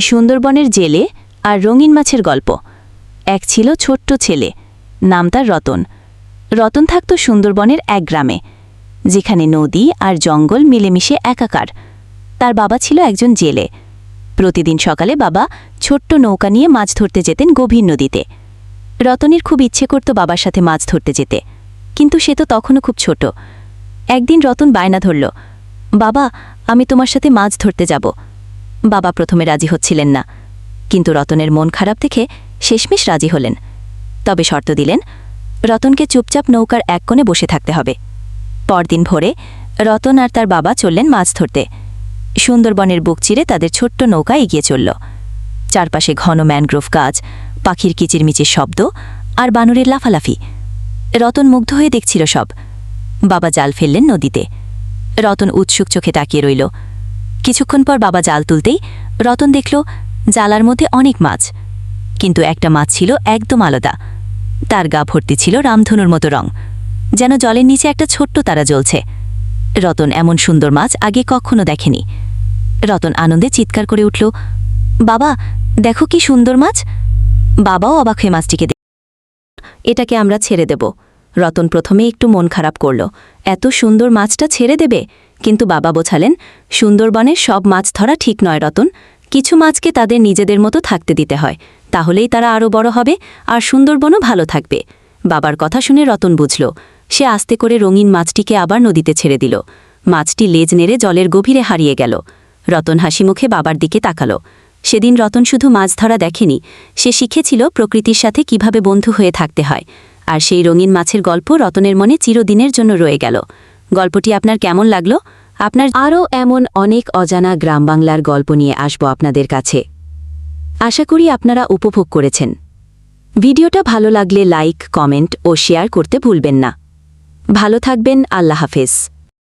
সুন্দরবনের জেলে আর রঙিন মাছের গল্প। এক ছিল ছোট্ট ছেলে, নাম তার রতন। রতন থাকত সুন্দরবনের এক গ্রামে, যেখানে নদী আর জঙ্গল মিলেমিশে একাকার। তার বাবা ছিল একজন জেলে। প্রতিদিন সকালে বাবা ছোট্ট নৌকা নিয়ে মাছ ধরতে যেতেন গভীর নদীতে। রতনের খুব ইচ্ছে করত বাবার সাথে মাছ ধরতে যেতে, কিন্তু সে তো তখনও খুব ছোট। একদিন রতন বায়না ধরল, বাবা, আমি তোমার সাথে মাছ ধরতে যাব। বাবা প্রথমে রাজি হচ্ছিলেন না, কিন্তু রতনের মন খারাপ দেখে শেষমেশ রাজি হলেন। তবে শর্ত দিলেন, রতনকে চুপচাপ নৌকার এক কোণে বসে থাকতে হবে। পরদিন ভোরে রতন আর তার বাবা চললেন মাছ ধরতে। সুন্দরবনের বুক চিরে তাদের ছোট্ট নৌকা এগিয়ে চলল। চারপাশে ঘন ম্যানগ্রোভ গাছ, পাখির কিচিরমিচির শব্দ আর বানরের লাফালাফি। রতন মুগ্ধ হয়ে দেখছিল সব। বাবা জাল ফেললেন নদীতে। রতন উৎসুক চোখে তাকিয়ে রইল। কিছুক্ষণ পর বাবা জাল তুলতেই রতন দেখল জালার মধ্যে অনেক মাছ, কিন্তু একটা মাছ ছিল একদম আলাদা। তার গা ভর্তি ছিল রামধনুর মতো রং, যেন জলের নিচে একটা ছোট্ট তারা জ্বলছে। রতন এমন সুন্দর মাছ আগে কখনো দেখেনি। রতন আনন্দে চিৎকার করে উঠল, বাবা, দেখো কি সুন্দর মাছ। বাবাও অবাক হয়ে মাছটিকে এটাকে আমরা ছেড়ে দেব। রতন প্রথমে একটু মন খারাপ করল, এত সুন্দর মাছটা ছেড়ে দেবে? কিন্তু বাবা বোঝালেন, সুন্দরবনের সব মাছ ধরা ঠিক নয় রতন। কিছু মাছকে তাদের নিজেদের মতো থাকতে দিতে হয়, তাহলেই তারা আরও বড় হবে আর সুন্দরবনও ভালো থাকবে। বাবার কথা শুনে রতন বুঝল। সে আস্তে করে রঙিন মাছটিকে আবার নদীতে ছেড়ে দিল। মাছটি লেজ নেড়ে জলের গভীরে হারিয়ে গেল। রতন হাসি মুখে বাবার দিকে তাকাল। সেদিন রতন শুধু মাছ ধরা দেখেনি, সে শিখেছিল প্রকৃতির সাথে কিভাবে বন্ধু হয়ে থাকতে হয়। আর সেই রঙিন মাছের গল্প রতনের মনে চিরদিনের জন্য রয়ে গেল। গল্পটি আপনার কেমন লাগলো? আপনার আরও এমন অনেক অজানা গ্রাম বাংলার গল্প নিয়ে আসব আপনাদের কাছে। আশা করি আপনারা উপভোগ করেছেন। ভিডিওটা ভালো লাগলে লাইক, কমেন্ট ও শেয়ার করতে ভুলবেন না। ভালো থাকবেন। আল্লাহ হাফেজ।